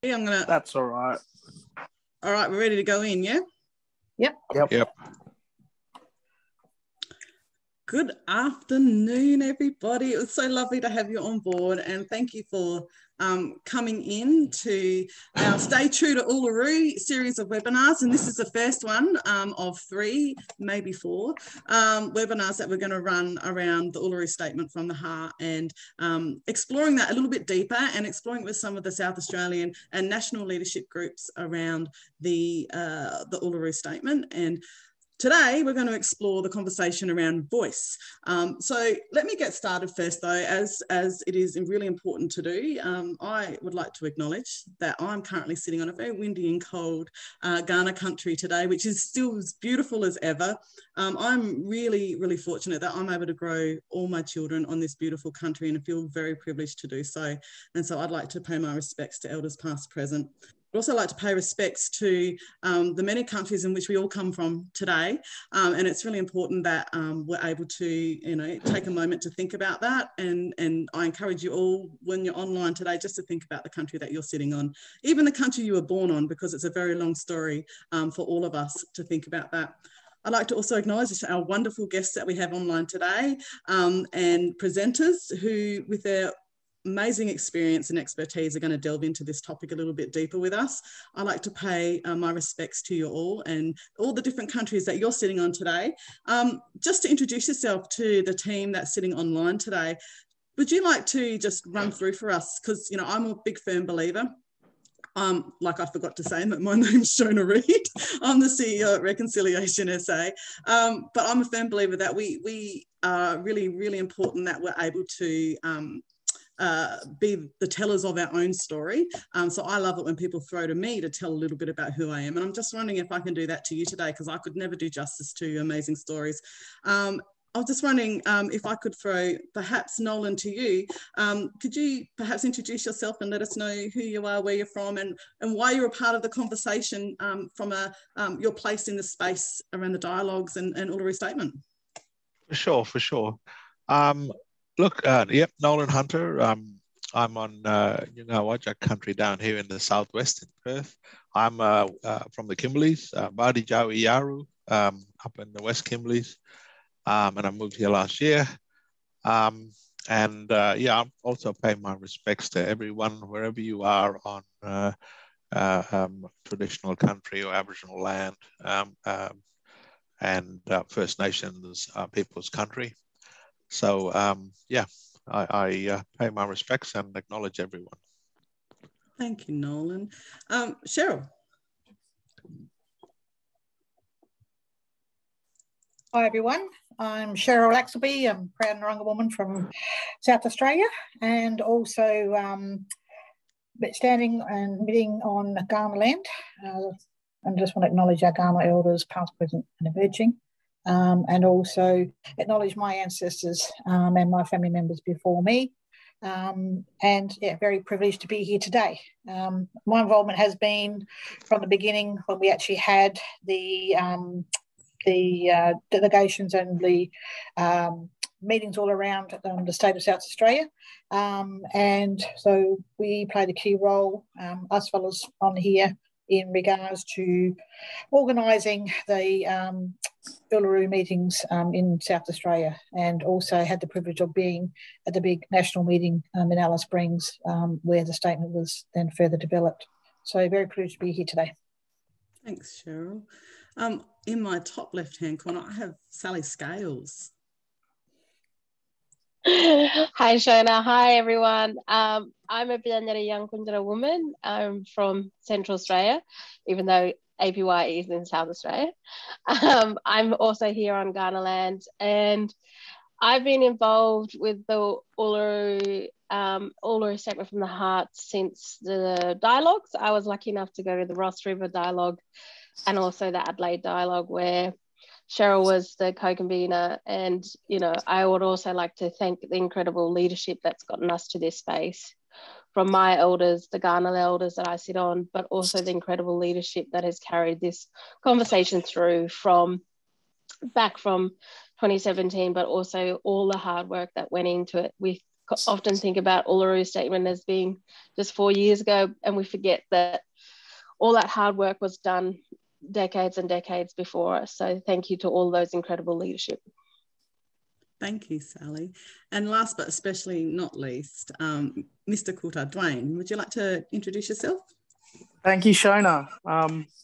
I'm gonna. That's all right. All right, we're ready to go in, yeah? Yep. Good afternoon, everybody. It was so lovely to have you on board, and thank you for coming in to our Stay True to Uluru series of webinars. And this is the first one of 3, maybe 4 webinars that we're going to run around the Uluru Statement from the Heart, and exploring that a little bit deeper and exploring it with some of the South Australian and national leadership groups around the Uluru Statement. And today, we're going to explore the conversation around voice. So let me get started first, though, as it is really important to do. I would like to acknowledge that I'm currently sitting on a very windy and cold Kaurna country today, which is still as beautiful as ever. I'm really, really fortunate that I'm able to grow all my children on this beautiful country, and I feel very privileged to do so. And so I'd like to pay my respects to elders past, present. I'd also like to pay respects to the many countries in which we all come from today. And it's really important that we're able to, take a moment to think about that. And I encourage you all, when you're online today, just to think about the country that you're sitting on, even the country you were born on, because it's a very long story for all of us to think about that. I'd like to also acknowledge our wonderful guests that we have online today, and presenters who, with their amazing experience and expertise, are going to delve into this topic a little bit deeper with us. I'd like to pay my respects to you all and all the different countries that you're sitting on today. Just to introduce yourself to the team that's sitting online today, would you like to just run through for us? Because, I'm a big firm believer. Like I forgot to say, my name's Shona Reid. I'm the CEO at Reconciliation SA. But I'm a firm believer that we are really, really important that we're able to be the tellers of our own story. So I love it when people throw to me to tell a little bit about who I am. And I'm just wondering if I can do that to you today, because I could never do justice to your amazing stories. I was just wondering if I could throw perhaps Nolan to you. Could you perhaps introduce yourself and let us know who you are, where you're from, and why you're a part of the conversation from your place in the space around the dialogues and Uluru Statement? For sure. Nolan Hunter. I'm on Wajak country down here in the southwest in Perth. I'm from the Kimberleys, Badi Jawi Yaru, up in the West Kimberleys, and I moved here last year. I'm also paying my respects to everyone wherever you are on traditional country or Aboriginal land, and First Nations people's country. So I pay my respects and acknowledge everyone. Thank you, Nolan. Cheryl. Hi, everyone. I'm Cheryl Axelby. I'm a proud Narungga woman from South Australia, and also standing and meeting on Kaurna land. I just want to acknowledge our Kaurna elders, past, present and emerging. And also acknowledge my ancestors and my family members before me. Very privileged to be here today. My involvement has been from the beginning, when we actually had the delegations and the meetings all around the state of South Australia. And so we played a key role, us fellows on here, in regards to organising the Uluru meetings in South Australia, and also had the privilege of being at the big national meeting in Alice Springs, where the statement was then further developed. So very privileged to be here today. Thanks, Cheryl. In my top left-hand corner, I have Sally Scales. Hi, Shona. Hi, everyone. I'm a Bianyara young Kundra woman. I'm from Central Australia, even though APY is in South Australia. I'm also here on Kaurna land, and I've been involved with the Uluru Statement from the Heart since the dialogues. I was lucky enough to go to the Ross River dialogue and also the Adelaide dialogue, where Cheryl was the co-convener. And, I would also like to thank the incredible leadership that's gotten us to this space, from my elders, the Kaurna elders that I sit on, but also the incredible leadership that has carried this conversation through back from 2017, but also all the hard work that went into it with often think about Uluru Statement as being just 4 years ago, and we forget that all that hard work was done decades and decades before us. So thank you to all those incredible leadership. Thank you, Sally. And last but especially not least, Mr. Coulter, Dwayne, would you like to introduce yourself? Thank you, Shona.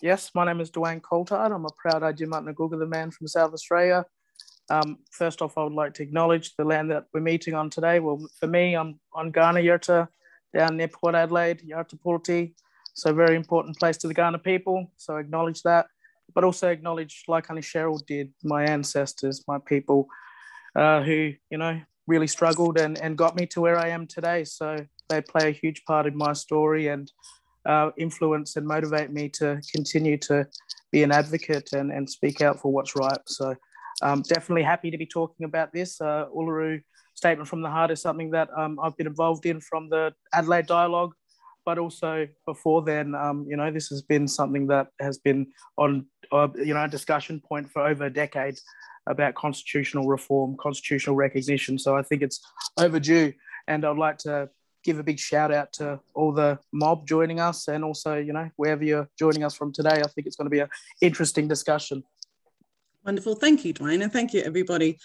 Yes, my name is Dwayne Coulter. I'm a proud Adjumatnaguga man from South Australia. First off, I would like to acknowledge the land that we're meeting on today. Well, for me, I'm on Kaurna Yurta, down near Port Adelaide, Yarta. So very important place to the Kaurna people. So I acknowledge that, but also acknowledge, like Honey Cheryl did, my ancestors, my people who, you know, really struggled and got me to where I am today. So they play a huge part in my story and influence and motivate me to continue to be an advocate and speak out for what's right. So definitely happy to be talking about this. Uluru Statement from the Heart is something that I've been involved in from the Adelaide Dialogue, but also before then, you know, this has been something that has been on, you know, a discussion point for over a decade about constitutional reform, constitutional recognition. So I think it's overdue. And I'd like to give a big shout out to all the mob joining us, and also, you know, wherever you're joining us from today. I think it's going to be an interesting discussion. Wonderful. Thank you, Dwayne. And thank you, everybody,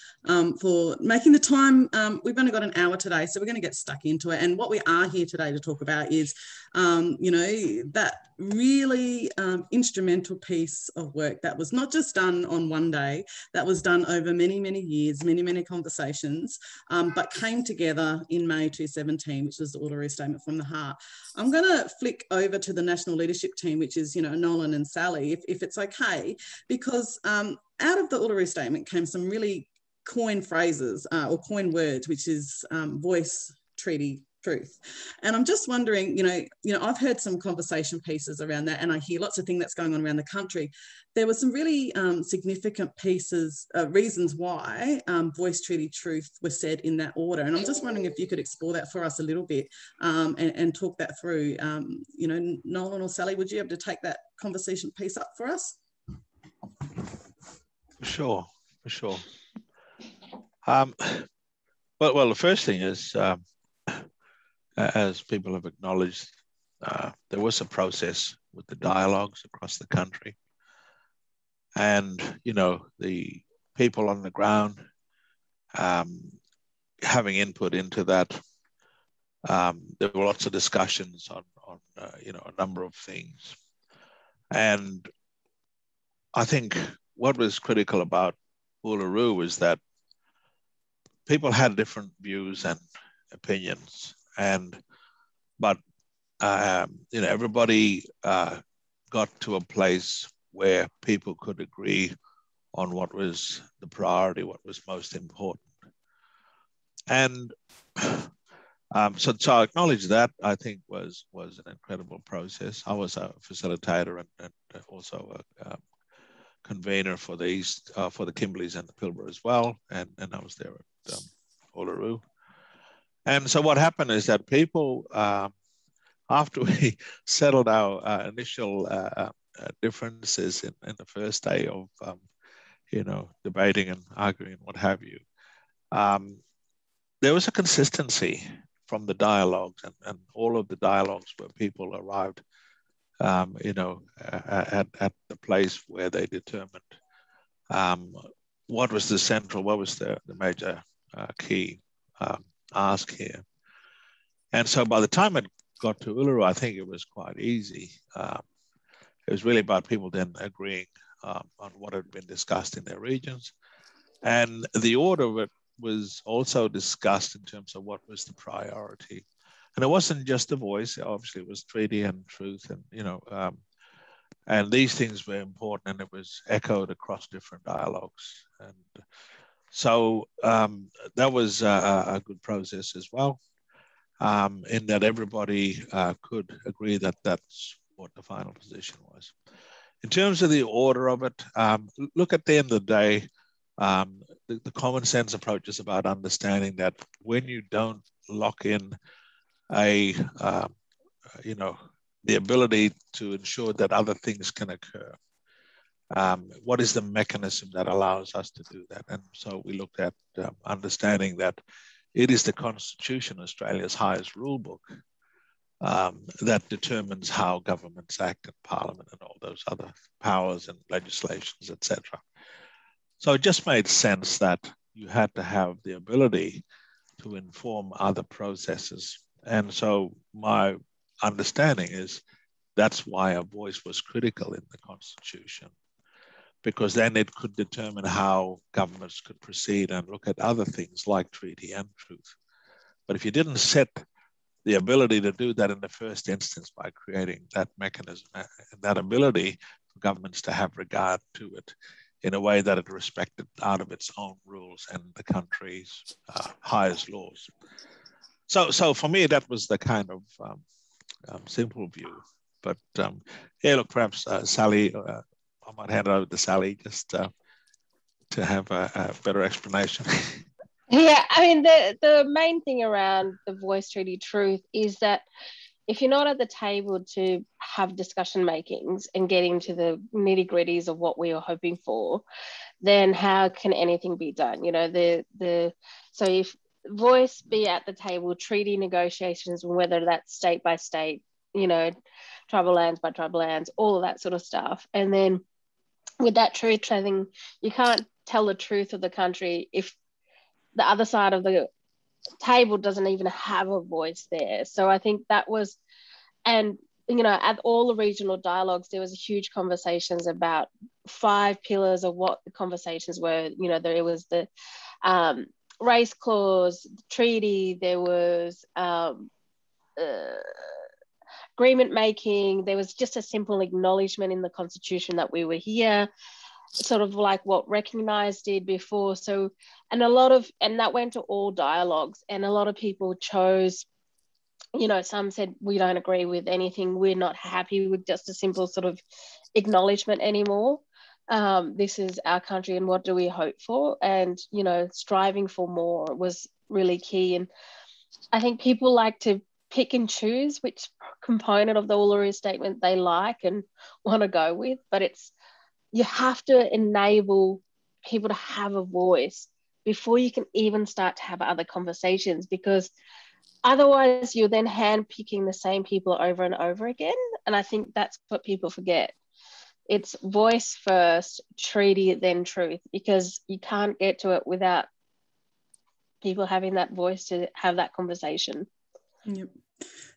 for making the time. We've only got an hour today, so we're going to get stuck into it. And what we are here today to talk about is, you know, that really instrumental piece of work that was not just done on one day, that was done over many, many years, many, many conversations, but came together in May 2017, which was the Uluru Statement from the Heart. I'm going to flick over to the national leadership team, which is, you know, Nolan and Sally, if it's okay, because out of the Uluru Statement came some really coined phrases or coined words, which is voice, treaty, truth. And I'm just wondering, you know, I've heard some conversation pieces around that, and I hear lots of things that's going on around the country. There were some really significant pieces, reasons why voice, treaty, truth were said in that order. And I'm just wondering if you could explore that for us a little bit and talk that through. You know, Nolan or Sally, would you be able to take that conversation piece up for us? For sure. Well, the first thing is, as people have acknowledged, there was a process with the dialogues across the country. And, you know, the people on the ground having input into that. There were lots of discussions on you know, a number of things. And I think what was critical about Uluru was that people had different views and opinions, but you know, everybody got to a place where people could agree on what was the priority, what was most important. And so I acknowledge that. I think was an incredible process. I was a facilitator and also a convener for the East, for the Kimberleys and the Pilbara as well, and I was there at Uluru. And so what happened is that people, after we settled our initial differences in the first day of you know, debating and arguing and what have you, there was a consistency from the dialogues, and all of the dialogues where people arrived you know, at the place where they determined what was the central, what was the major key ask here. And so by the time it got to Uluru, I think it was quite easy. It was really about people then agreeing on what had been discussed in their regions. And the order of it was also discussed in terms of what was the priority. And it wasn't just a voice, obviously it was treaty and truth, and, you know, and these things were important, and it was echoed across different dialogues. And so that was a good process as well, in that everybody could agree that that's what the final position was. In terms of the order of it, look, at the end of the day, the common sense approach is about understanding that when you don't lock in you know, the ability to ensure that other things can occur, what is the mechanism that allows us to do that? And so we looked at understanding that It is the Constitution, Australia's highest rule book, that determines how governments act in Parliament and all those other powers and legislations, etc. So it just made sense that you had to have the ability to inform other processes. And so my understanding is that's why a voice was critical in the Constitution, because then it could determine how governments could proceed and look at other things like treaty and truth. But if you didn't set the ability to do that in the first instance by creating that mechanism and that ability for governments to have regard to it in a way that it respected out of its own rules and the country's highest laws. So for me, that was the kind of simple view. But yeah, look, perhaps Sally, I might hand it over to Sally just to have a better explanation. Yeah, I mean, the main thing around the voice treaty truth is that if you're not at the table to have discussion makings and get into the nitty gritties of what we are hoping for, then how can anything be done? You know, so if voice be at the table, treaty negotiations, whether that's state by state, you know, tribal lands by tribal lands, all of that sort of stuff. And then with that truth telling, you can't tell the truth of the country if the other side of the table doesn't even have a voice there. So I think that was, and you know, at all the regional dialogues, there was huge conversations about 5 pillars of what the conversations were. You know, there was the race clause, the treaty, there was agreement making, there was just a simple acknowledgement in the Constitution that we were here, sort of like what Recognise did before. So, and that went to all dialogues, and a lot of people chose, you know, some said, we don't agree with anything, we're not happy with just a simple sort of acknowledgement anymore. This is our country and what do we hope for? And, you know, striving for more was really key. And I think people like to pick and choose which component of the Uluru Statement they like and want to go with, but you have to enable people to have a voice before you can even start to have other conversations, because otherwise you're then handpicking the same people over and over again. And I think that's what people forget. It's voice first, treaty, then truth, because you can't get to it without people having that voice to have that conversation. Yep.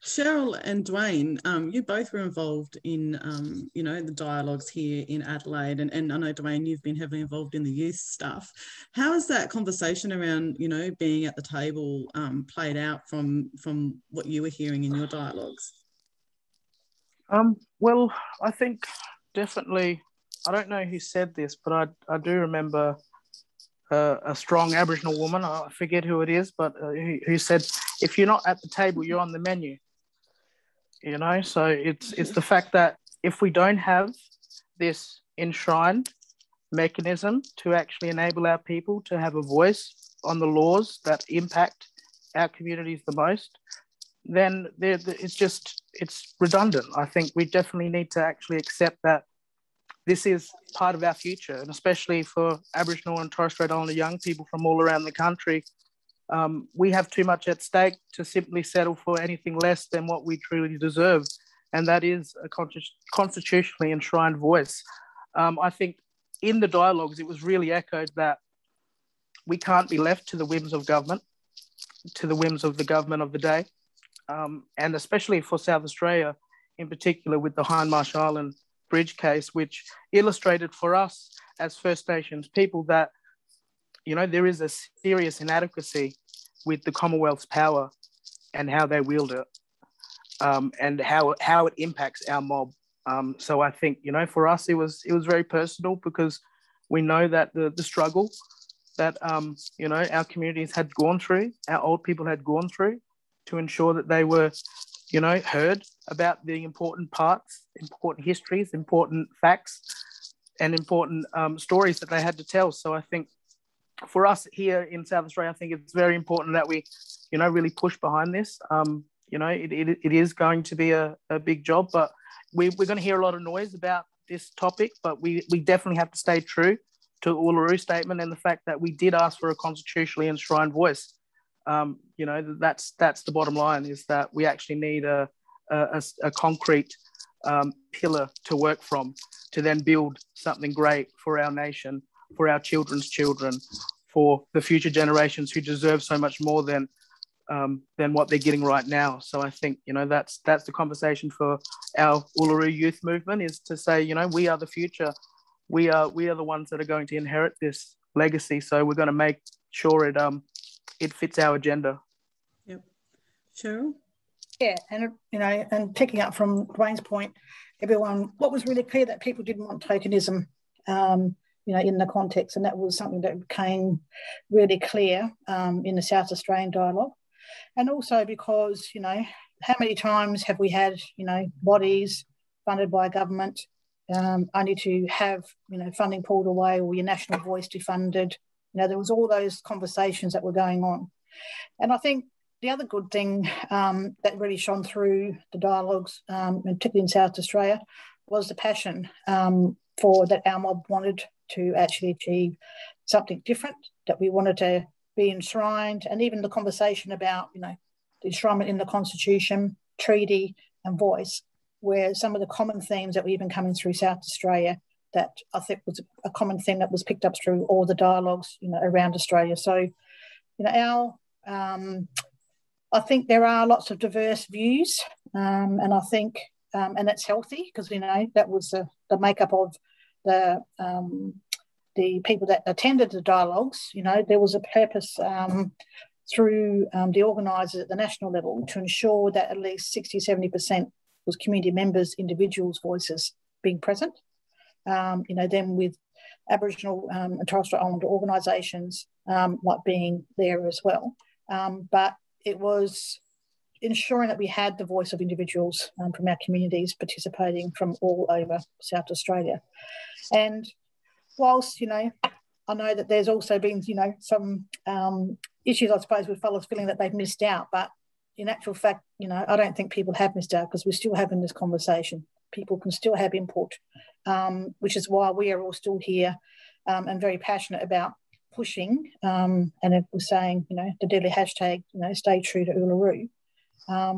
Cheryl and Dwayne, you both were involved in, you know, the dialogues here in Adelaide, and I know, Dwayne, you've been heavily involved in the youth stuff. How has that conversation around, you know, being at the table played out from what you were hearing in your dialogues? Well, I think definitely, I don't know who said this, but I do remember a strong Aboriginal woman, I forget who it is, but who said, if you're not at the table, you're on the menu. You know, so it's the fact that if we don't have this enshrined mechanism to actually enable our people to have a voice on the laws that impact our communities the most, then it's redundant. I think we definitely need to actually accept that this is part of our future, and especially for Aboriginal and Torres Strait Islander young people from all around the country. We have too much at stake to simply settle for anything less than what we truly deserve, and that is a constitutionally enshrined voice. I think in the dialogues, it was really echoed that we can't be left to the whims of government, to the whims of the government of the day, and especially for South Australia in particular with the Hindmarsh Island Bridge case, which illustrated for us as First Nations people that, you know, there is a serious inadequacy with the Commonwealth's power and how they wield it, and how it impacts our mob. So I think, you know, for us, it was very personal, because we know that the struggle that, you know, our communities had gone through, our old people had gone through to ensure that they were, you know, heard about the important parts, important histories, important facts, and important stories that they had to tell. So I think for us here in South Australia, I think it's very important that we, you know, really push behind this. You know, it is going to be a big job, but we're going to hear a lot of noise about this topic, but we definitely have to stay true to Uluru Statement and the fact that we did ask for a constitutionally enshrined voice. You know, that's the bottom line, is that we actually need a concrete pillar to work from, to then build something great for our nation, for our children's children, for the future generations who deserve so much more than what they're getting right now. So I think, you know, that's the conversation for our Uluru youth movement, is to say, you know, we are the future. We are the ones that are going to inherit this legacy. So we're going to make sure it fits our agenda. Yep. Cheryl? Yeah, and you know, and picking up from Dwayne's point, what was really clear, that people didn't want tokenism, you know, in the context, and that was something that became really clear in the South Australian dialogue. And also because, you know, how many times have we had, you know, bodies funded by government only to have, you know, funding pulled away, or your national voice defunded? You know, there was all those conversations that were going on. And I think the other good thing that really shone through the dialogues, and particularly in South Australia, was the passion for that our mob wanted to actually achieve something different, that we wanted to be enshrined, and even the conversation about, you know, the enshrinement in the Constitution, treaty and voice, where some of the common themes that were even coming through South Australia, that I think was a common theme that was picked up through all the dialogues, you know, around Australia. So, you know, I think there are lots of diverse views, and I think, and it's healthy, because, you know, that was the makeup of the people that attended the dialogues. You know, there was a purpose through the organisers at the national level to ensure that at least 60-70% was community members, individuals' voices being present. You know, then with Aboriginal and Torres Strait Islander organisations like being there as well. But it was ensuring that we had the voice of individuals from our communities participating from all over South Australia. And whilst, you know, I know that there's also been, you know, some issues, I suppose, with fellows feeling that they've missed out, but in actual fact, you know, I don't think people have missed out, because we're still having this conversation. People can still have input, which is why we are all still here and very passionate about pushing, and it was saying, you know, the deadly hashtag, you know, stay true to Uluru,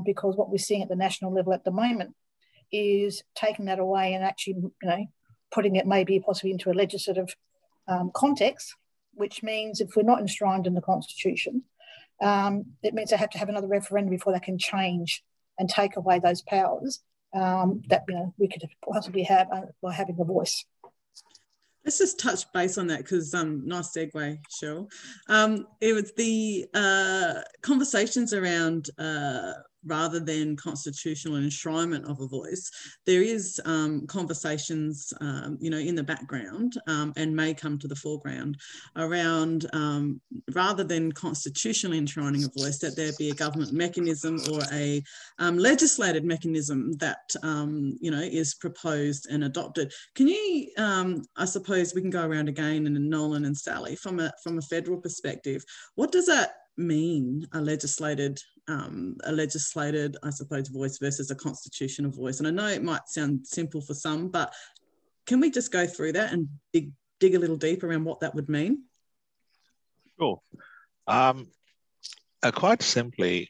because what we're seeing at the national level at the moment is taking that away and actually, you know, putting it maybe possibly into a legislative context, which means if we're not enshrined in the Constitution, it means they have to have another referendum before they can change and take away those powers that, you know, we could possibly have by having a voice. Let's just touch base on that, because nice segue, Cheryl. It was the conversations around rather than constitutional enshrinement of a voice, there is conversations, you know, in the background and may come to the foreground around rather than constitutionally enshrining a voice, that there be a government mechanism or a legislated mechanism that, you know, is proposed and adopted. Can you, I suppose we can go around again, and Nolan and Sally, from a federal perspective, what does that mean, a legislated, I suppose, voice versus a constitutional voice? And I know it might sound simple for some, but can we just go through that and dig a little deeper around what that would mean? Sure. Quite simply,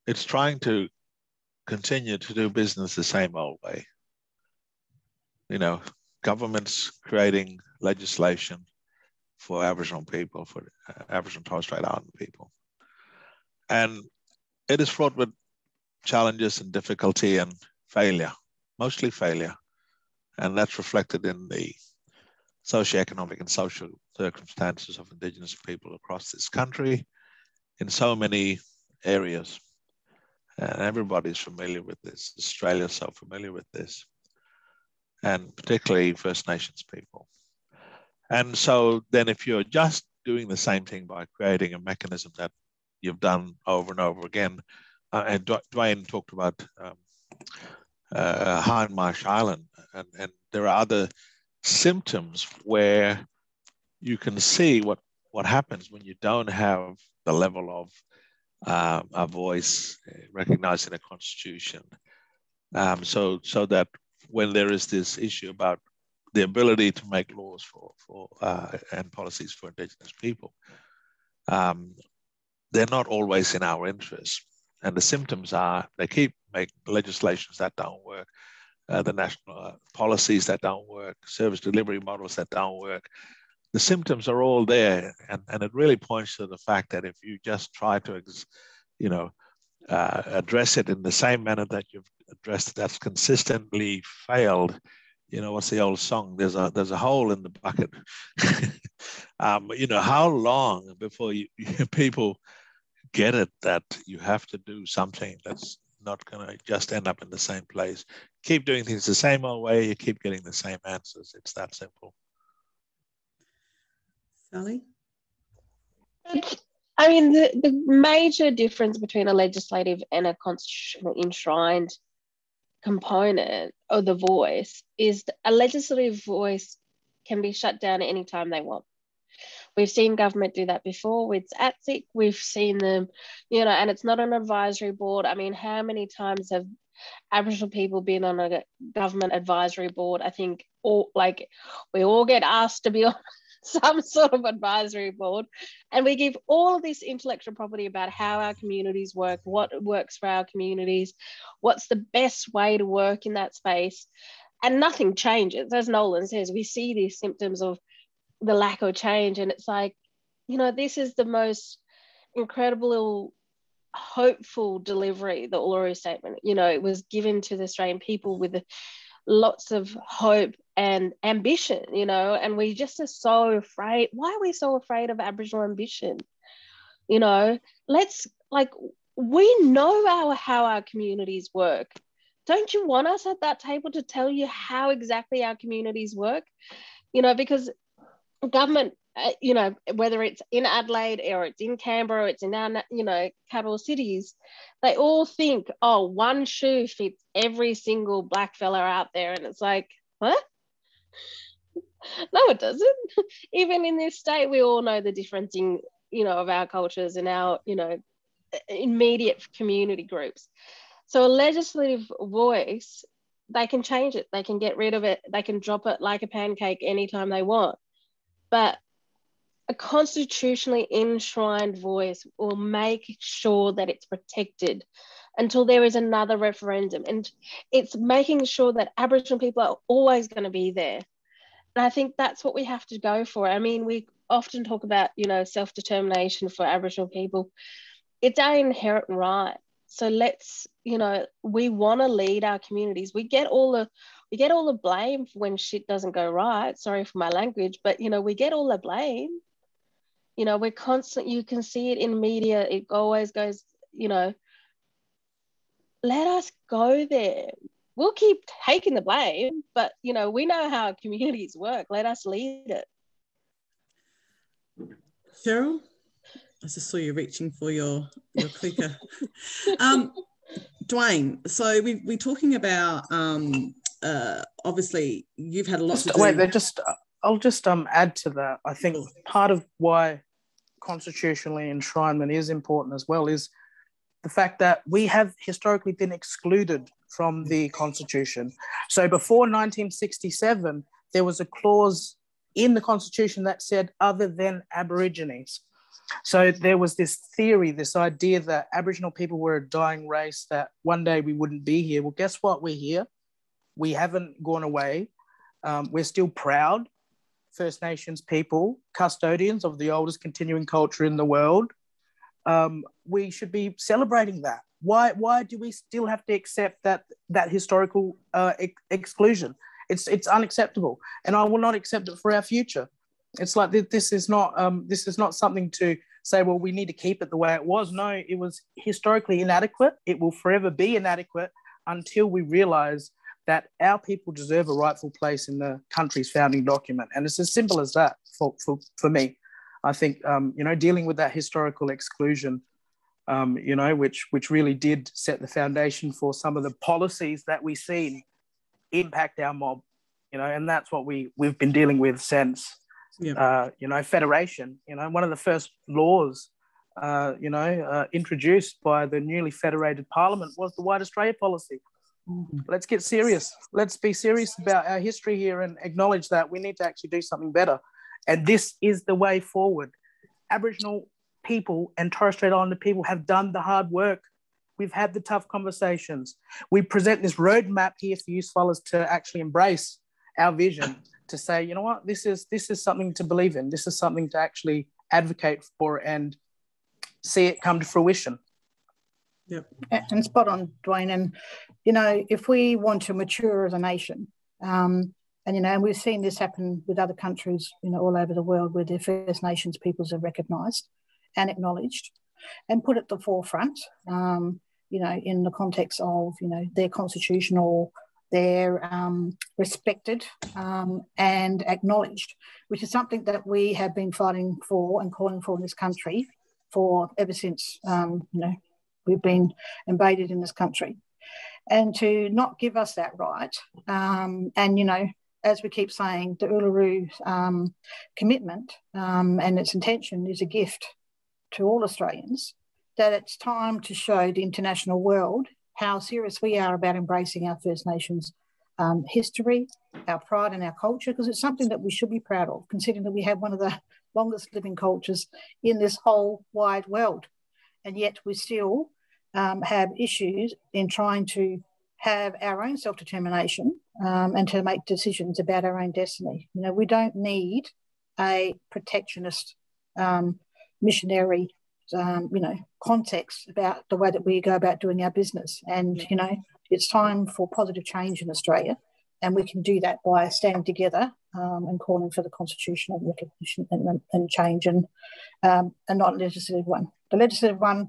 it's trying to continue to do business the same old way. You know, governments creating legislation for Aboriginal people, for Aboriginal Torres Strait Islander people. And it is fraught with challenges and difficulty and failure, mostly failure. And that's reflected in the socioeconomic and social circumstances of Indigenous people across this country in so many areas. And everybody's familiar with this. Australia's so familiar with this, and particularly First Nations people. And so then if you're just doing the same thing by creating a mechanism that you've done over and over again, and Dwayne talked about Hindmarsh Island, and there are other symptoms where you can see what happens when you don't have the level of a voice recognized in a constitution. So that when there is this issue about the ability to make laws for and policies for Indigenous people, they're not always in our interest. And the symptoms are they keep making legislations that don't work, the national policies that don't work, service delivery models that don't work. The symptoms are all there, and it really points to the fact that if you just try to, address it in the same manner that you've addressed it, that's consistently failed. What's the old song? There's a hole in the bucket. How long before people get it that you have to do something that's not going to just end up in the same place? Keep doing things the same old way, you keep getting the same answers. It's that simple. Sally? I mean, the major difference between a legislative and a constitutional enshrined component of the voice is a legislative voice can be shut down at any time they want. We've seen government do that before with ATSIC. We've seen them, and it's not an advisory board. I mean, how many times have Aboriginal people been on a government advisory board? I think we all get asked to be on some sort of advisory board, and we give all of this intellectual property about how our communities work, what works for our communities, what's the best way to work in that space, and nothing changes. As Nolan says, we see these symptoms of the lack of change, and it's like, this is the most incredible, hopeful delivery, the Uluru Statement. It was given to the Australian people with lots of hope and ambition, and we just are so afraid. Why are we so afraid of Aboriginal ambition? We know how our communities work. Don't you want us at that table to tell you how exactly our communities work? Because government, whether it's in Adelaide or it's in Canberra or it's in our, capital cities, they all think, oh, one shoe fits every single black fella out there. And it's like, what? No, it doesn't. Even in this state, we all know the difference in, of our cultures and our, immediate community groups. So a legislative voice, they can change it. They can get rid of it. They can drop it like a pancake anytime they want. But a constitutionally enshrined voice will make sure that it's protected until there is another referendum. And it's making sure that Aboriginal people are always going to be there. And I think that's what we have to go for. I mean, we often talk about, self-determination for Aboriginal people. It's our inherent right. So let's, we want to lead our communities. We get all the blame for when shit doesn't go right. Sorry for my language, but, we get all the blame. We're constant, you can see it in media. It always goes, let us go there. We'll keep taking the blame, but, we know how communities work. Let us lead it. Cheryl, I just saw you reaching for your clicker. Dwayne, so we're talking about, obviously, you've had a lot to do. Wait, I'll just add to that. I think part of why constitutionally enshrinement is important as well is the fact that we have historically been excluded from the Constitution. So before 1967, there was a clause in the Constitution that said other than Aborigines. So there was this theory, this idea that Aboriginal people were a dying race, that one day we wouldn't be here. Well, guess what? We're here. We haven't gone away. We're still proud First Nations people, custodians of the oldest continuing culture in the world. We should be celebrating that. Why do we still have to accept that historical exclusion? It's unacceptable, and I will not accept it for our future. It's like this is not something to say, well, we need to keep it the way it was. No, it was historically inadequate. It will forever be inadequate until we realise that our people deserve a rightful place in the country's founding document. And it's as simple as that for me. I think, dealing with that historical exclusion, which really did set the foundation for some of the policies that we've seen impact our mob, and that's what we've been dealing with since, federation. One of the first laws, introduced by the newly federated parliament was the White Australia policy. Let's get serious. Let's be serious about our history here and acknowledge that we need to actually do something better. And this is the way forward. Aboriginal people and Torres Strait Islander people have done the hard work. We've had the tough conversations. We present this roadmap here for you fellas to actually embrace our vision, to say, you know what, this is something to believe in. This is something to actually advocate for and see it come to fruition. Yep. And spot on, Dwayne. And, you know, if we want to mature as a nation, and, you know, and we've seen this happen with other countries, you know, all over the world where their First Nations peoples are recognised and acknowledged and put at the forefront, you know, in the context of, you know, their constitutional, they're respected and acknowledged, which is something that we have been fighting for and calling for in this country for ever since, you know, we've been invaded in this country. And to not give us that right, and, you know, as we keep saying, the Uluru commitment and its intention is a gift to all Australians, that it's time to show the international world how serious we are about embracing our First Nations history, our pride and our culture, because it's something that we should be proud of, considering that we have one of the longest living cultures in this whole wide world. And yet we still have issues in trying to have our own self-determination and to make decisions about our own destiny. You know, we don't need a protectionist missionary you know, context about the way that we go about doing our business. And, you know, it's time for positive change in Australia, and we can do that by standing together and calling for the constitutional recognition and change, and not legislative one. The legislative one,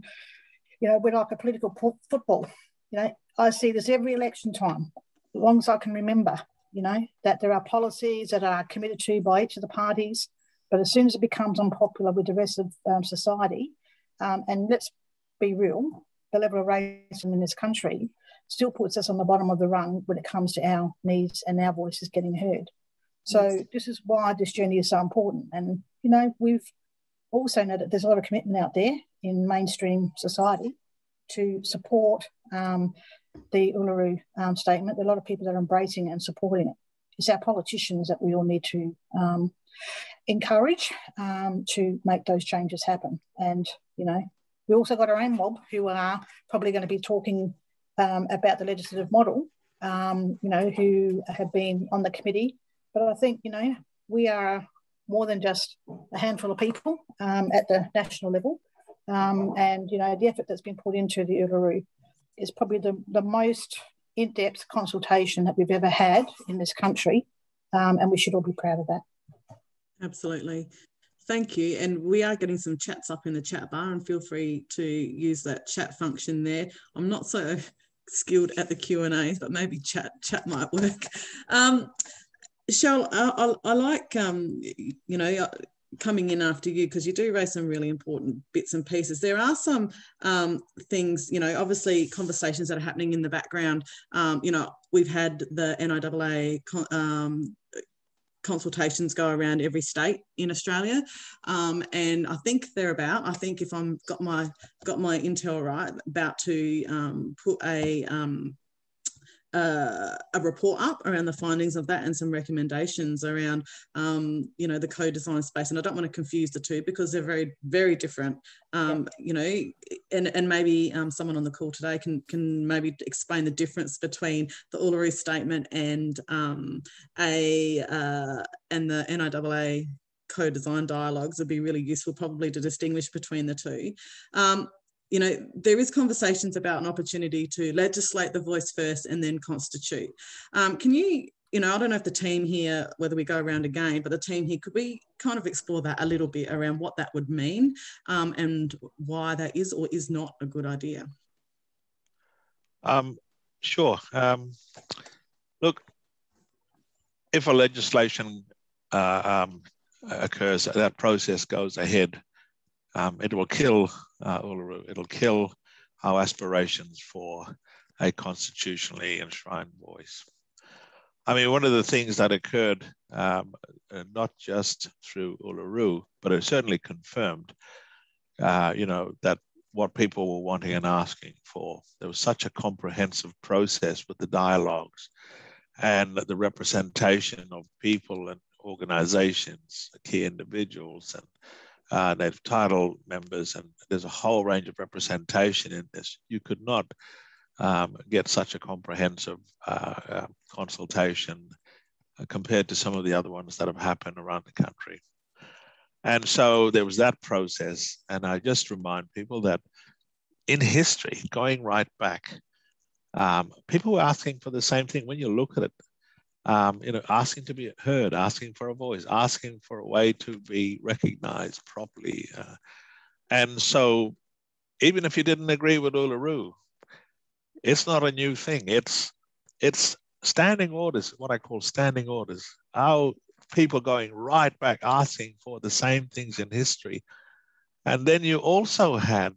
you know, we're like a political football. You know, I see this every election time, as long as I can remember, you know, that there are policies that are committed to by each of the parties, but as soon as it becomes unpopular with the rest of society, and let's be real, the level of racism in this country still puts us on the bottom of the rung when it comes to our needs and our voices getting heard. So this is why this journey is so important. And, you know, we've also know that there's a lot of commitment out there in mainstream society to support the Uluru Statement. There are a lot of people that are embracing and supporting it. It's our politicians that we all need to encourage to make those changes happen. And, you know, we also got our own mob who are probably going to be talking about the legislative model, you know, who have been on the committee. But I think, you know, we are more than just a handful of people at the national level. And, you know, the effort that's been put into the Uluru is probably the most in-depth consultation that we've ever had in this country. And we should all be proud of that. Absolutely. Thank you. And we are getting some chats up in the chat bar, and feel free to use that chat function there. I'm not so skilled at the Q&As, but maybe chat might work. Cheryl, I like, you know, coming in after you, because you do raise some really important bits and pieces. There are some things, you know, obviously conversations that are happening in the background. You know, we've had the NIAA consultations go around every state in Australia, and I think they're about, I think if I'm got my intel right, about to put a report up around the findings of that and some recommendations around, you know, the co-design space. And I don't want to confuse the two because they're very, very different, you know, and maybe someone on the call today can maybe explain the difference between the Uluru Statement and the NIAA co-design dialogues. Would be really useful probably to distinguish between the two. You know, there is conversations about an opportunity to legislate the voice first and then constitute. Can you, you know, I don't know if the team here, whether we go around again, but the team here, could we kind of explore that a little bit around what that would mean and why that is or is not a good idea? Sure. Look, if a legislation occurs, that process goes ahead, it will kill Uluru. It'll kill our aspirations for a constitutionally enshrined voice. I mean, one of the things that occurred, not just through Uluru, but it certainly confirmed, you know, that what people were wanting and asking for. There was such a comprehensive process with the dialogues and the representation of people and organizations, key individuals, native title members, and there's a whole range of representation in this. You could not get such a comprehensive consultation compared to some of the other ones that have happened around the country. And so there was that process. And I just remind people that in history, going right back, people were asking for the same thing. When you look at it, asking to be heard, asking for a voice, asking for a way to be recognized properly. And so even if you didn't agree with Uluru, it's not a new thing. It's standing orders, what I call standing orders. Our people going right back asking for the same things in history. And then you also had,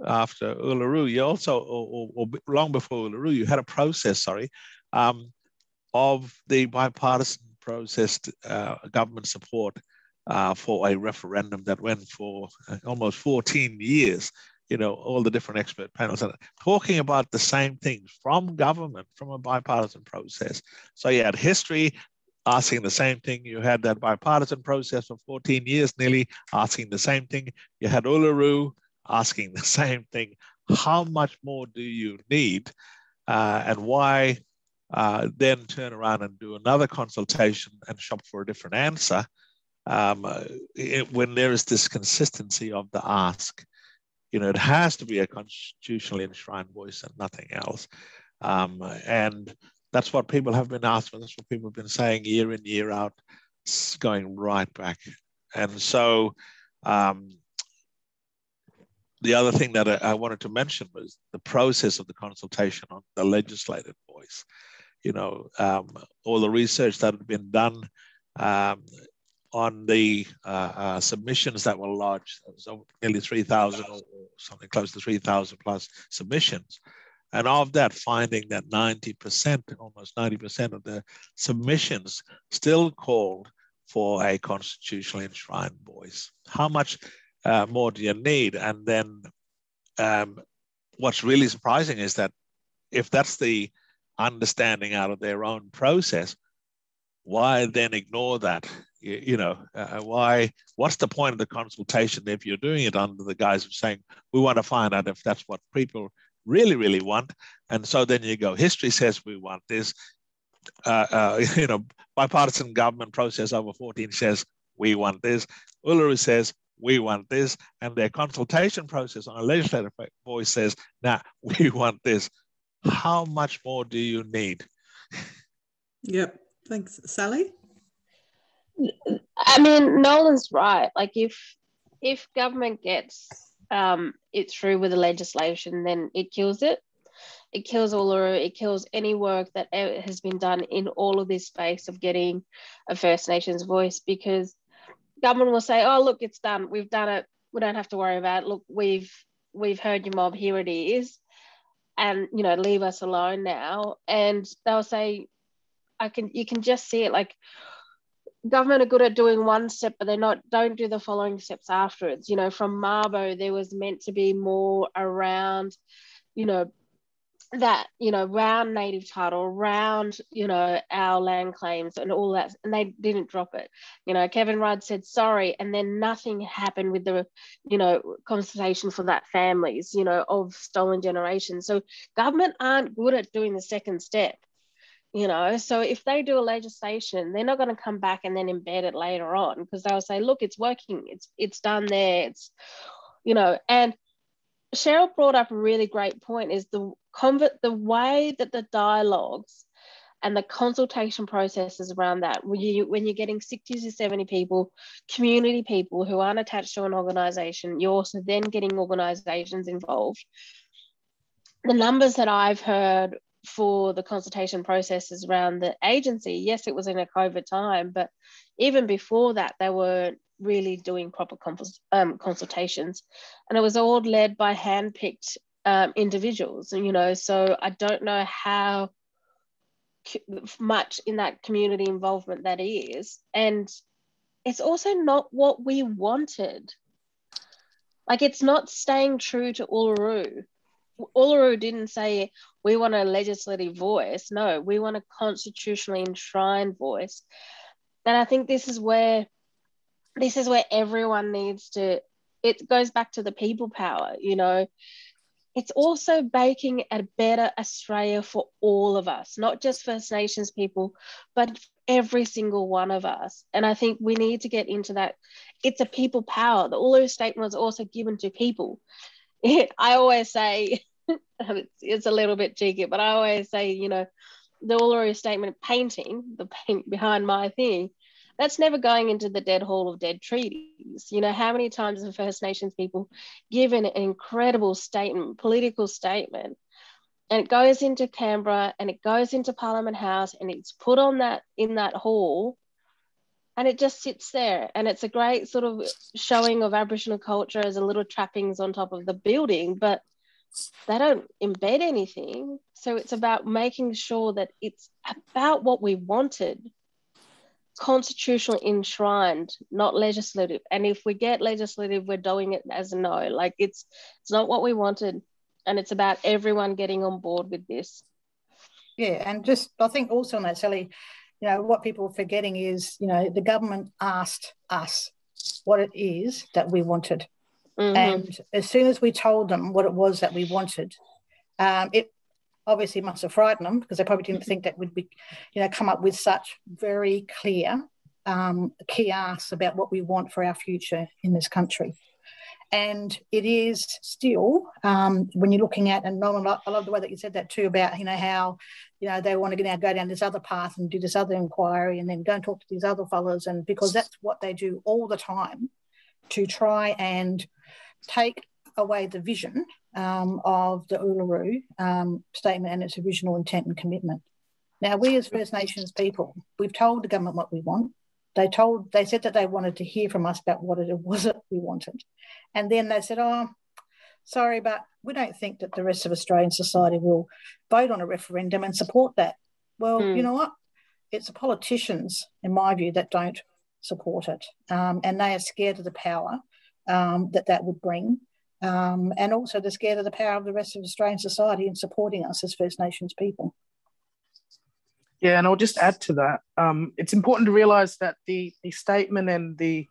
after Uluru, you also, or long before Uluru, you had a process, of the bipartisan process, government support for a referendum that went for almost 14 years. All the different expert panels and talking about the same things from government, from a bipartisan process. So you had history asking the same thing. You had that bipartisan process for 14 years, nearly asking the same thing. You had Uluru asking the same thing. How much more do you need? And why then turn around and do another consultation and shop for a different answer when there is this consistency of the ask? It has to be a constitutionally enshrined voice and nothing else. And that's what people have been asking. That's what people have been saying year in, year out, going right back. And so the other thing that I wanted to mention was the process of the consultation on the legislative voice. All the research that had been done on the submissions that were lodged. It was nearly 3,000 or something close to 3,000 plus submissions. And of that, finding that 90%, almost 90% of the submissions still called for a constitutionally enshrined voice. How much more do you need? And then what's really surprising is that if that's the understanding out of their own process, why then ignore that? Why? What's the point of the consultation if you're doing it under the guise of saying, we want to find out if that's what people really, really want? And so then you go, history says we want this. Bipartisan government process over 14 says we want this. Uluru says we want this. And their consultation process on a legislative voice says, nah, we want this. How much more do you need? Yep. Thanks. Sally? I mean, Nolan's right. Like if government gets it through with the legislation, then it kills it. It kills Uluru. It kills any work that has been done in all of this space of getting a First Nations voice, because government will say, oh, look, it's done. We've done it. We don't have to worry about it. Look, we've heard your mob. Here it is. And, leave us alone now. And they'll say, you can just see it, like government are good at doing one step, but don't do the following steps afterwards. From Mabo, there was meant to be more around, that, around native title, around, our land claims and all that, and they didn't drop it. Kevin Rudd said sorry, and then nothing happened with the, consultation for that families, of stolen generations. So government aren't good at doing the second step. So if they do a legislation, they're not going to come back and then embed it later on, because they'll say, look, it's working, it's done there, it's, and Cheryl brought up a really great point, is the way that the dialogues and the consultation processes around that, when you're getting 60 to 70 people, community people who aren't attached to an organisation, you're also then getting organisations involved. The numbers that I've heard for the consultation processes around the agency, yes, it was in a COVID time, but even before that, they weren't really doing proper consultations, and it was all led by hand-picked individuals. So I don't know how much in that community involvement that is, and it's also not what we wanted. Like, it's not staying true to Uluru. Uluru didn't say we want a legislative voice. No, we want a constitutionally enshrined voice. And I think this is where this is where everyone needs to, it goes back to the people power, you know. It's also making a better Australia for all of us, not just First Nations people, but every single one of us. And I think we need to get into that. It's a people power. The Uluru Statement was also given to people. I always say, it's a little bit cheeky, but I always say, you know, the Uluru Statement painting, the paint behind my thing, that's never going into the Dead Hall of Dead Treaties. You know, how many times have First Nations people given an incredible statement, political statement, and it goes into Canberra and it goes into Parliament House and it's put on that, in that hall, and it just sits there, and it's a great sort of showing of Aboriginal culture as a little trappings on top of the building, but they don't embed anything. So it's about making sure that it's about what we wanted, constitutional enshrined, not legislative. And if we get legislative, we're doing it as a no. Like it's not what we wanted, and it's about everyone getting on board with this. Yeah, and just I think also on that, Sally, you know, what people are forgetting is, you know, the government asked us what it is that we wanted. And as soon as we told them what it was that we wanted, it obviously must have frightened them, because they probably didn't think that we'd be, you know, come up with such very clear key asks about what we want for our future in this country. And it is still, when you're looking at, and I love the way that you said that too, about, you know, how, you know, they want to now go down this other path and do this other inquiry and then go and talk to these other fellows, and because that's what they do all the time to try and take away the vision of the Uluru Statement and its original intent and commitment. Now, we as First Nations people, we've told the government what we want. They said that they wanted to hear from us about what it was that we wanted. And then they said, oh, sorry, but we don't think that the rest of Australian society will vote on a referendum and support that. Well, you know what? It's the politicians, in my view, that don't support it. And they are scared of the power that would bring. And also they're scared of the power of the rest of Australian society in supporting us as First Nations people. Yeah, and I'll just add to that. It's important to realise that the statement and it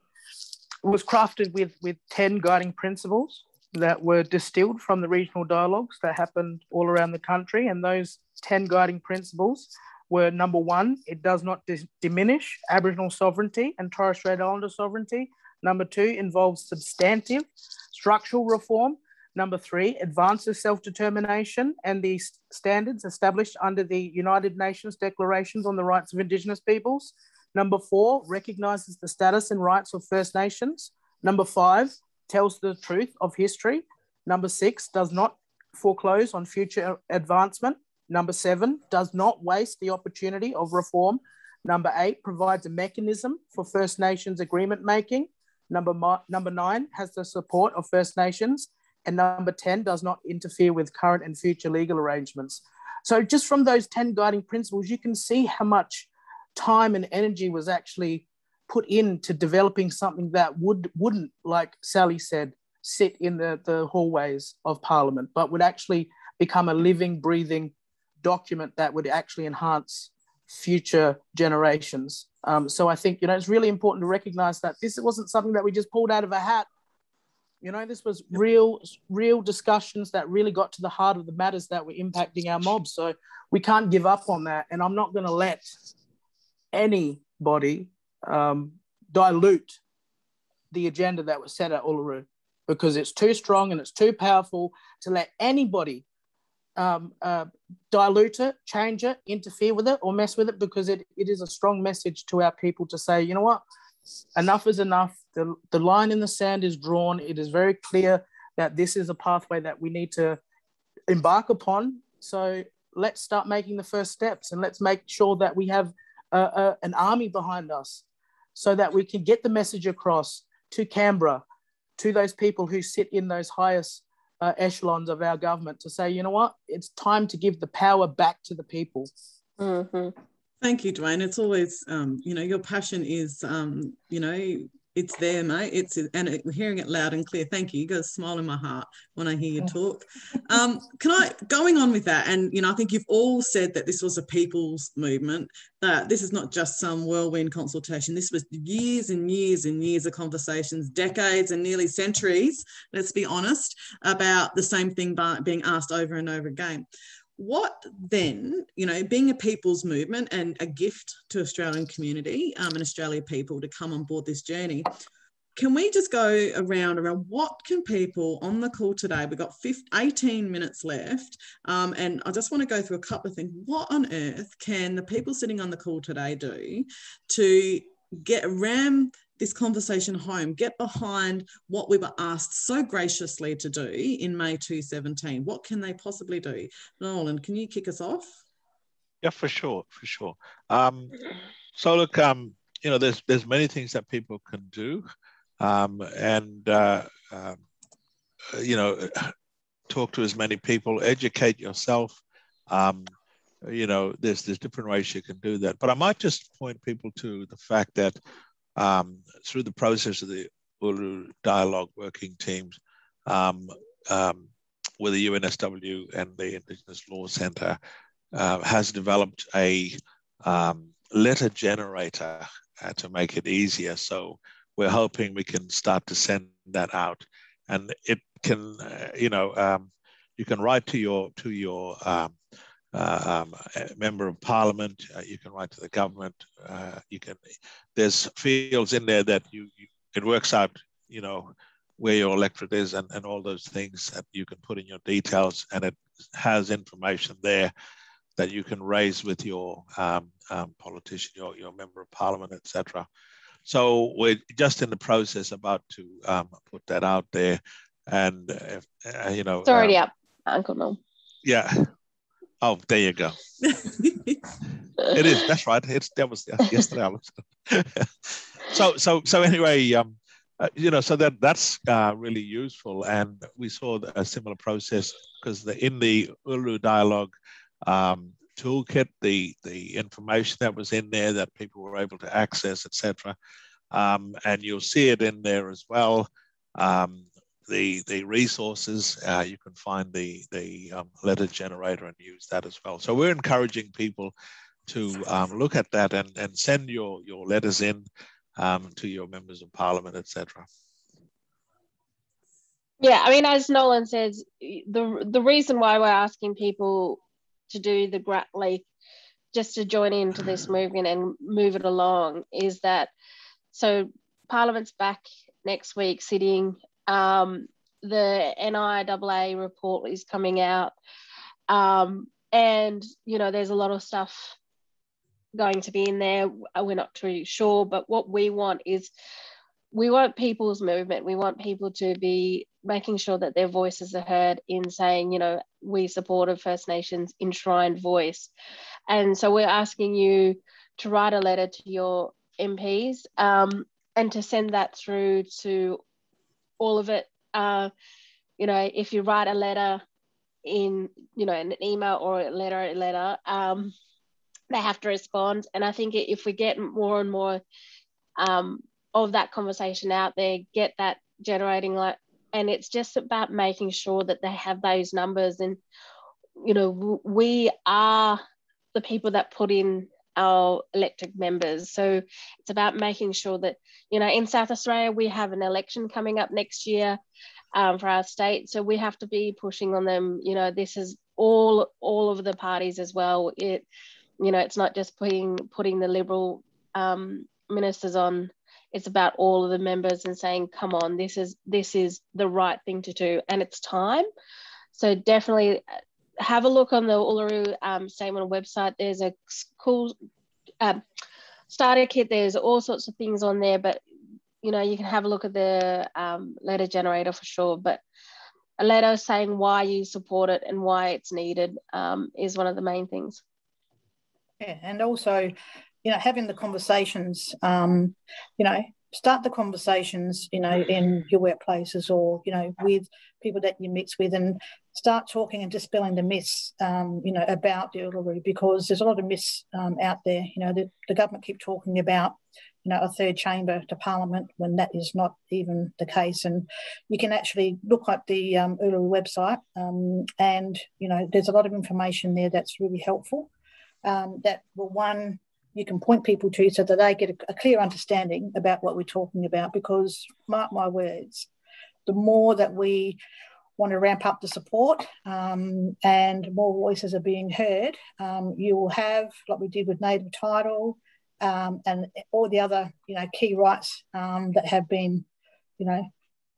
was crafted with 10 guiding principles that were distilled from the regional dialogues that happened all around the country. And those 10 guiding principles were, number one, it does not diminish Aboriginal sovereignty and Torres Strait Islander sovereignty. Number two, involves substantive structural reform. Number three, advances self-determination and the standards established under the United Nations Declarations on the Rights of Indigenous Peoples. Number four, recognises the status and rights of First Nations. Number five, tells the truth of history. Number six, does not foreclose on future advancement. Number seven, does not waste the opportunity of reform. Number eight, provides a mechanism for First Nations agreement making. Number nine, has the support of First Nations. And number 10, does not interfere with current and future legal arrangements. So just from those 10 guiding principles, you can see how much time and energy was actually put into developing something that wouldn't, like Sally said, sit in the hallways of Parliament, but would actually become a living, breathing document that would actually enhance future generations. So I think, you know, it's really important to recognise that this wasn't something that we just pulled out of a hat. You know, this was real discussions that really got to the heart of the matters that were impacting our mobs. So we can't give up on that. And I'm not going to let anybody dilute the agenda that was set at Uluru, because it's too strong and it's too powerful to let anybody dilute it, change it, interfere with it, or mess with it, because it is a strong message to our people to say, you know what, enough is enough. The line in the sand is drawn. It is very clear that this is a pathway that we need to embark upon. So let's start making the first steps, and let's make sure that we have an army behind us so that we can get the message across to Canberra, to those people who sit in those highest echelons of our government, to say, you know what, it's time to give the power back to the people. Thank you, Dwayne. It's always, you know, your passion is, you know, It's there, mate. We're hearing it loud and clear. Thank you. You got a smile in my heart when I hear you talk. Going on with that, and I think you've all said that this was a people's movement, that this is not just some whirlwind consultation. This was years and years and years of conversations, decades and nearly centuries, let's be honest, about the same thing being asked over and over again. What then, being a people's movement and a gift to Australian community and Australian people to come on board this journey, can we just go around what can people on the call today? We've got 18 minutes left, and I just want to go through a couple of things. What on earth can the people sitting on the call today do to ram this conversation home, get behind what we were asked so graciously to do in May 2017? What can they possibly do? Nolan, can you kick us off? Yeah, for sure. So look, there's many things that people can do, talk to as many people, educate yourself. There's different ways you can do that. But I might just point people to the fact that through the process of the Uluru Dialogue working teams with the UNSW and the Indigenous Law Centre has developed a letter generator to make it easier. So we're hoping we can start to send that out, and it can, you can write to your member of parliament. You can write to the government. There's fields in there that it works out, where your electorate is and all those things that you can put in your details, and it has information there that you can raise with your politician, your member of parliament, etc. So we're just in the process about to put that out there, and it's already up, Uncle Mel. Yeah. Oh, there you go. It is. That's right. That was yesterday. I looked at it. So anyway, so that's really useful, and we saw a similar process because in the Uluru Dialogue toolkit, the information that was in there that people were able to access, etc. And you'll see it in there as well. The resources, you can find the letter generator and use that as well. So we're encouraging people to look at that and send your letters in to your members of parliament, etc. Yeah, I mean, as Nolan says, the reason why we're asking people to do the just to join into this movement and move it along is that, so Parliament's back next week sitting. The NIAA report is coming out, and there's a lot of stuff going to be in there. We're not too sure, but what we want is we want people's movement. We want people to be making sure that their voices are heard in saying, we support a First Nations enshrined voice. And so we're asking you to write a letter to your MPs and to send that through to all of it. If you write a letter in, an email or a letter, they have to respond. And I think if we get more and more of that conversation out there, get that generating, and it's just about making sure that they have those numbers. And, we are the people that put in our elected members. So it's about making sure that, in South Australia, we have an election coming up next year for our state. So we have to be pushing on them. This is all of the parties as well. It's not just putting the Liberal ministers on. It's about all of the members and saying, come on, this is the right thing to do, and it's time. So definitely have a look on the Uluru Statement website. There's a cool starter kit. There's all sorts of things on there, but you can have a look at the letter generator for sure. But a letter saying why you support it and why it's needed is one of the main things. Yeah, and also, having the conversations, start the conversations, in your workplaces or, with people that you mix with, and start talking and dispelling the myths, about the Uluru, because there's a lot of myths out there. The government keep talking about, a third chamber to Parliament when that is not even the case. And you can actually look at the Uluru website, and there's a lot of information there that's really helpful. That will, one, you can point people to so that they get a clear understanding about what we're talking about, because mark my words, the more that we want to ramp up the support and more voices are being heard, you will have, like we did with native title and all the other key rights that have been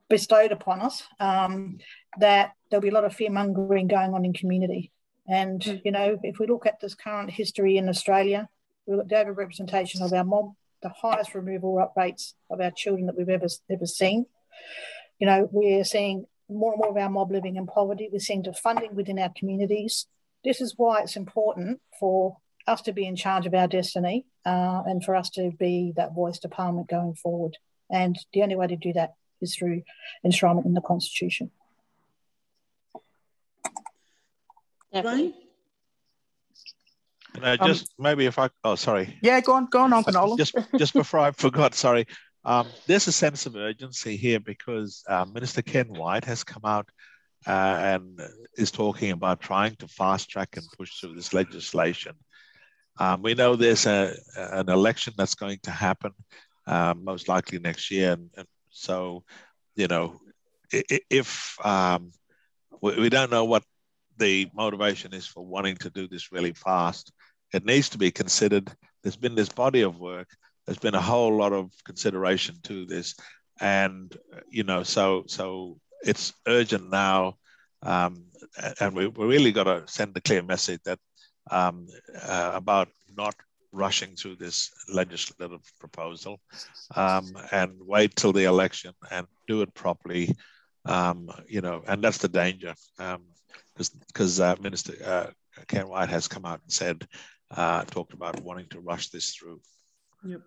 bestowed upon us, that there'll be a lot of fear mongering going on in community. And if we look at this current history in Australia, we've got the overrepresentation of our mob, the highest removal rates of our children that we've ever seen. We're seeing more and more of our mob living in poverty. We're seeing defunding within our communities. This is why it's important for us to be in charge of our destiny and for us to be that voice to Parliament going forward. And the only way to do that is through enshrinement in the Constitution. Dwayne? Just maybe if I, sorry. Yeah, go on, Uncle Nolan. Just before I forgot, sorry. There's a sense of urgency here because Minister Ken White has come out and is talking about trying to fast track and push through this legislation. We know there's an election that's going to happen most likely next year. And so, if we don't know what the motivation is for wanting to do this really fast, it needs to be considered. There's been this body of work. There's been a whole lot of consideration to this, and so it's urgent now, and we really got to send a clear message that about not rushing through this legislative proposal, and wait till the election and do it properly, and that's the danger, because Minister Ken White has come out and said, talked about wanting to rush this through. Yep.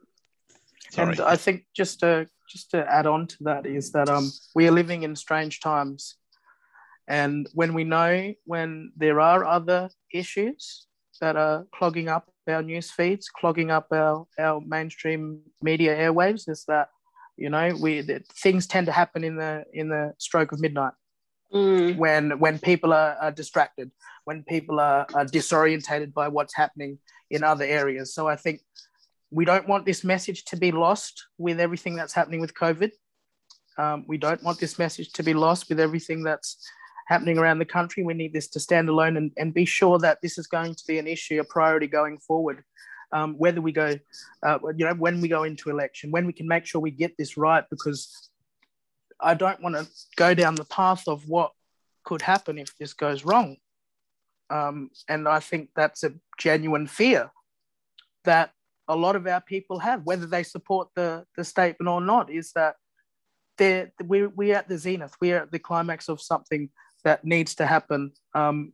Sorry. And I think just to add on to that is that we are living in strange times, and when there are other issues that are clogging up our news feeds, clogging up our mainstream media airwaves, is that things tend to happen in the stroke of midnight, when people are distracted, when people are disorientated by what's happening in other areas. So I think we don't want this message to be lost with everything that's happening with COVID. We don't want this message to be lost with everything that's happening around the country. We need this to stand alone and be sure that this is going to be an issue, a priority going forward. Whether we go, when we go into election, when we can make sure we get this right, because I don't want to go down the path of what could happen if this goes wrong. And I think that's a genuine fear that a lot of our people have, whether they support the statement or not, is that we're at the zenith, we're at the climax of something that needs to happen.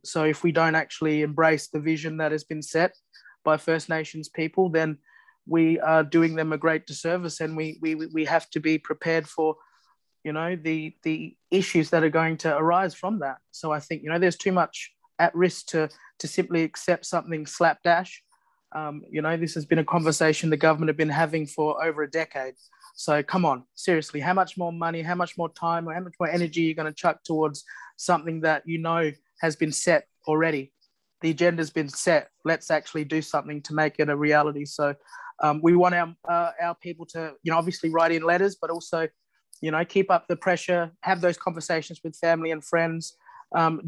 So if we don't actually embrace the vision that has been set by First Nations people, then we are doing them a great disservice, and we have to be prepared for the issues that are going to arise from that. So I think there's too much at risk to simply accept something slapdash. This has been a conversation the government have been having for over a decade. So come on, seriously, how much more money, how much more time, or how much more energy are you going to chuck towards something that has been set already? The agenda's been set. Let's actually do something to make it a reality. So we want our people to, obviously write in letters, but also, keep up the pressure, have those conversations with family and friends,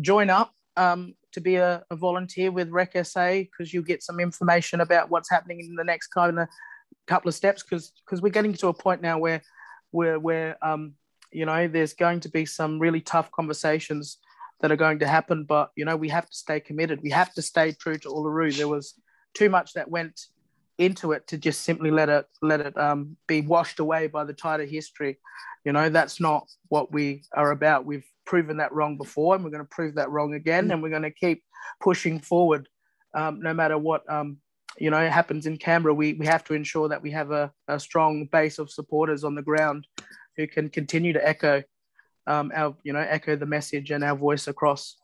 join up to be a volunteer with Rec SA, because you'll get some information about what's happening in the next kind of couple of steps, because we're getting to a point now where there's going to be some really tough conversations that are going to happen, but we have to stay committed. We have to stay true to Uluru. There was too much that went into it to just simply let it be washed away by the tide of history. That's not what we are about. We've proven that wrong before, and we're going to prove that wrong again, and we're going to keep pushing forward, no matter what happens in Canberra. We have to ensure that we have a strong base of supporters on the ground who can continue to echo echo the message and our voice across.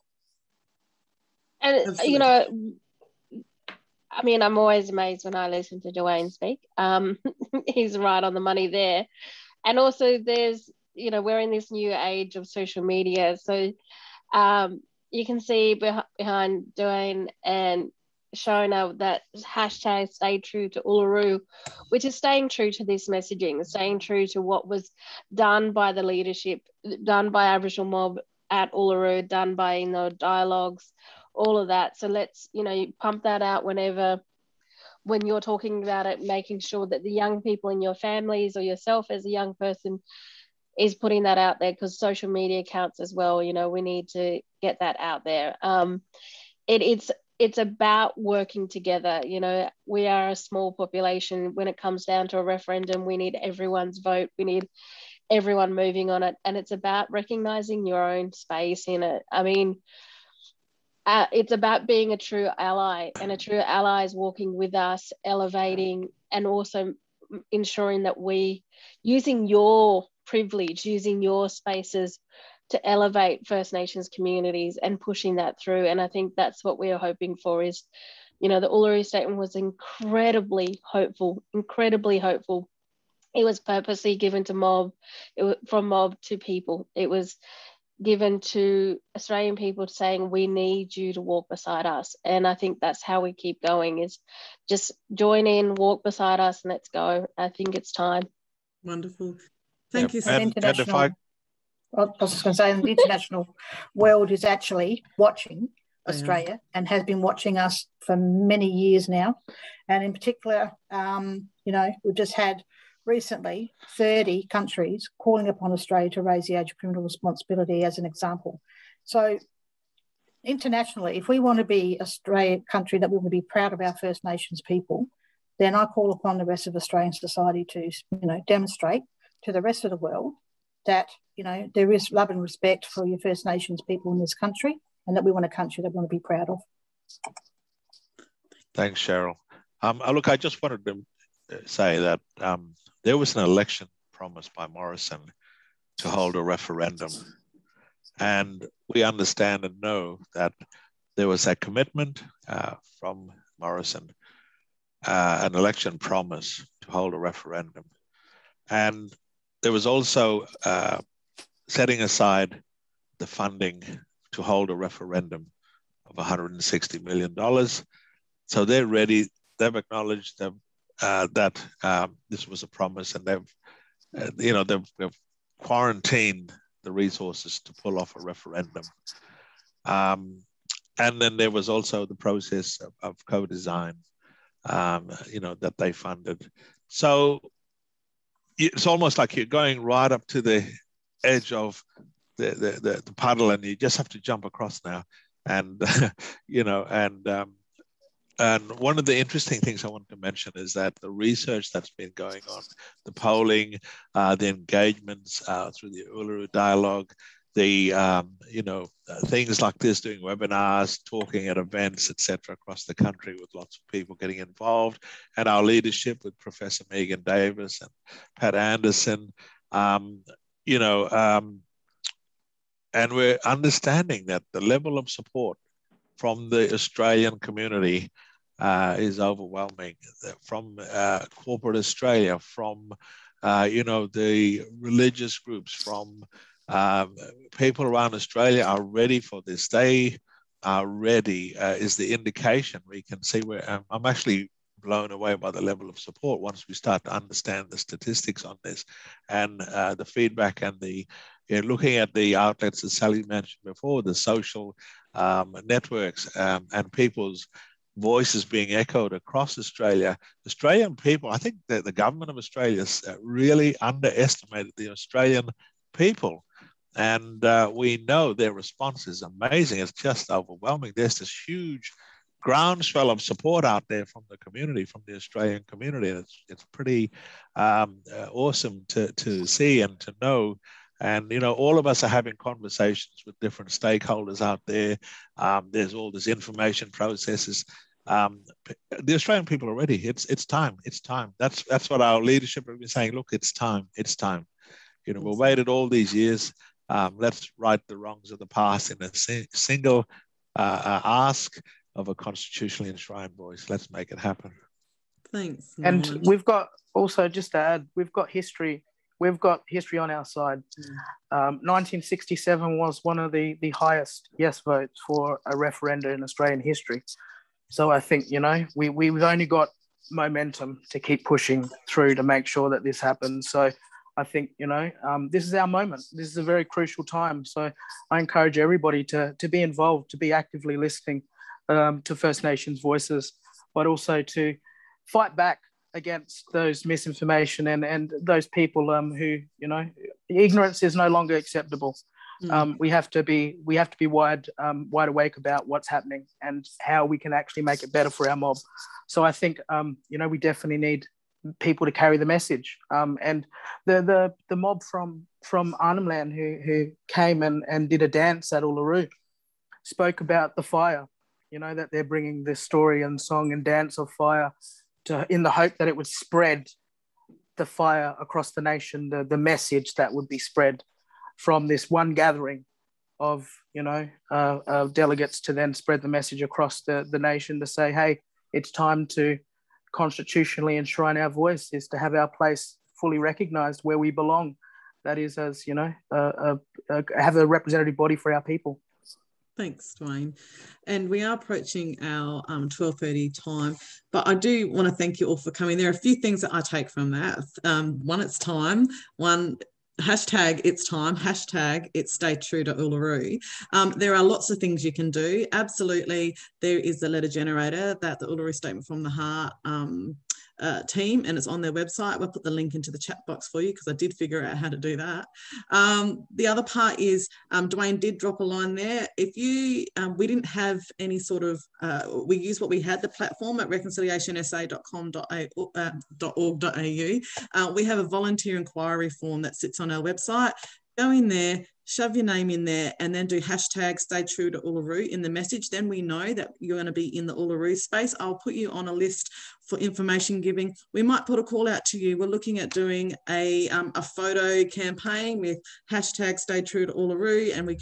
And I mean, I'm always amazed when I listen to Dwayne speak. He's right on the money there. And also there's, you know, we're in this new age of social media. So you can see behind Dwayne and Shona that hashtag stay true to Uluru, which is staying true to this messaging, staying true to what was done by the leadership, done by Aboriginal mob at Uluru, done by, you know, dialogues, all of that. So let's, you know, you pump that out when you're talking about it, making sure that the young people in your families or yourself as a young person is putting that out there, because social media counts as well. You know, we need to get that out there. It's about working together. You know, we are a small population. When it comes down to a referendum, we need everyone's vote. We need everyone moving on it. And it's about recognizing your own space in it. I mean, it's about being a true ally, and a true ally is walking with us, elevating, and also ensuring that we, using your privilege, using your spaces to elevate First Nations communities and pushing that through. And I think that's what we are hoping for is, you know, the Uluru Statement was incredibly hopeful. It was purposely given to mob, from mob to people. It was given to Australian people saying, we need you to walk beside us. And I think that's how we keep going, is just join in, walk beside us, and let's go. I think it's time. Wonderful. Thank you. And international, I was just going to say, the international world is actually watching Australia and has been watching us for many years now. And in particular, you know, we've just had recently 30 countries calling upon Australia to raise the age of criminal responsibility as an example. So internationally, if we want to be a country that we want to be proud of our First Nations people, then I call upon the rest of Australian society to, you know, demonstrate to the rest of the world that, you know, there is love and respect for your First Nations people in this country, and that we want a country that we want to be proud of. Thanks, Cheryl. Look, I just wanted to say that there was an election promised by Morrison to hold a referendum. And we understand and know that there was a commitment from Morrison, an election promise to hold a referendum. And there was also setting aside the funding to hold a referendum of $160 million. So they're ready. They've acknowledged that this was a promise, and they've quarantined the resources to pull off a referendum. And then there was also the process of co-design, that they funded. So it's almost like you're going right up to the edge of the puddle, and you just have to jump across now. And and one of the interesting things I want to mention is that the research that's been going on, the polling, the engagements through the Uluru Dialogue, the things like this, doing webinars, talking at events, etc., across the country with lots of people getting involved, and our leadership with Professor Megan Davis and Pat Anderson, and we're understanding that the level of support from the Australian community is overwhelming, from corporate Australia, from the religious groups, from people around Australia are ready for this. They are ready, is the indication we can see. Where I'm actually blown away by the level of support once we start to understand the statistics on this, and the feedback, and the looking at the outlets that Sally mentioned before, the social networks, and people's voices being echoed across Australia. Australian people, I think that the government of Australia really underestimated the Australian people. And we know their response is amazing. It's just overwhelming. There's this huge groundswell of support out there from the community, from the Australian community. And it's pretty awesome to see and to know. And, all of us are having conversations with different stakeholders out there. There's all this information processes. The Australian people are ready. It's time. It's time. That's what our leadership have been saying. Look, it's time. It's time. We've waited all these years. Let's right the wrongs of the past in a single ask. of a constitutionally enshrined voice. Let's make it happen. Thanks. And Nolan. we've got, also just to add, we've got history. We've got history on our side. 1967 was one of the highest yes votes for a referendum in Australian history. So I think, you know, we've only got momentum to keep pushing through to make sure that this happens. So I think, you know, this is our moment. This is a very crucial time. So I encourage everybody to be involved, to be actively listening to First Nations voices, but also to fight back against those misinformation and those people who, you know, ignorance is no longer acceptable. We have to be wide awake about what's happening and how we can actually make it better for our mob. So I think, you know, we definitely need people to carry the message. And the mob from Arnhem Land who came and did a dance at Uluru spoke about the fire, you know, that they're bringing this story and song and dance of fire in the hope that it would spread the fire across the nation, the message that would be spread from this one gathering of, you know, delegates to then spread the message across the nation to say, hey, it's time to constitutionally enshrine our voice, is to have our place fully recognised where we belong. That is, as, you know, have a representative body for our people. Thanks, Dwayne. And we are approaching our 12:30 time, but I do want to thank you all for coming. There are a few things that I take from that. One, it's time. One, hashtag it's time, hashtag it's stay true to Uluru. There are lots of things you can do. Absolutely, there is the letter generator that the Uluru Statement from the Heart team, and it's on their website. We'll put the link into the chat box for you because I did figure out how to do that. The other part is Dwayne did drop a line there. If you, we didn't have any sort of, we used what we had, the platform at reconciliationsa.com.au. We have a volunteer inquiry form that sits on our website. Go in there, shove your name in there, and then do hashtag stay true to Uluru in the message. Then we know that you're going to be in the Uluru space. I'll put you on a list for information giving. We might put a call out to you. We're looking at doing a photo campaign with hashtag stay true to Uluru, and we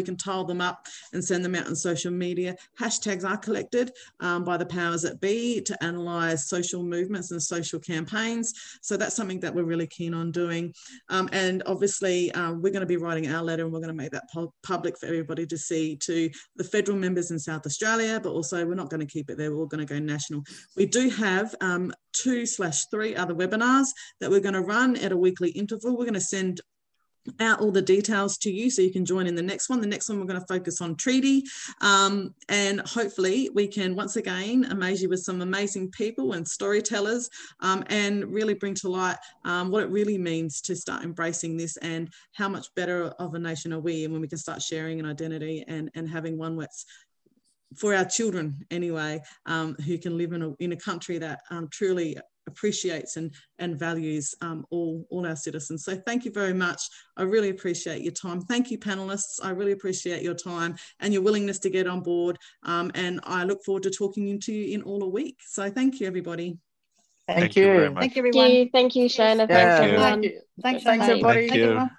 can tile them up and send them out on social media. Hashtags are collected by the powers that be to analyse social movements and social campaigns. So that's something that we're really keen on doing. And obviously we're going to be writing our letter, and we're going to make that public for everybody to see, to the federal members in South Australia, but also we're not going to keep it there. We're going to go national. We do have 2/3 other webinars that we're going to run at a weekly interval. We're going to send out all the details to you so you can join in the next one. The next one we're going to focus on treaty, and hopefully we can once again amaze you with some amazing people and storytellers, and really bring to light what it really means to start embracing this, and how much better of a nation are we, and when we can start sharing an identity and having one that's for our children anyway, who can live in a country that truly appreciates and values all our citizens. So thank you very much. I really appreciate your time. Thank you, panelists. I really appreciate your time and your willingness to get on board. And I look forward to talking to you in all a week. So thank you, everybody. Thank you very much. Thank you, everyone. Thank you, Shona. Yeah, Thanks, everyone. Thanks, everybody. Thank you.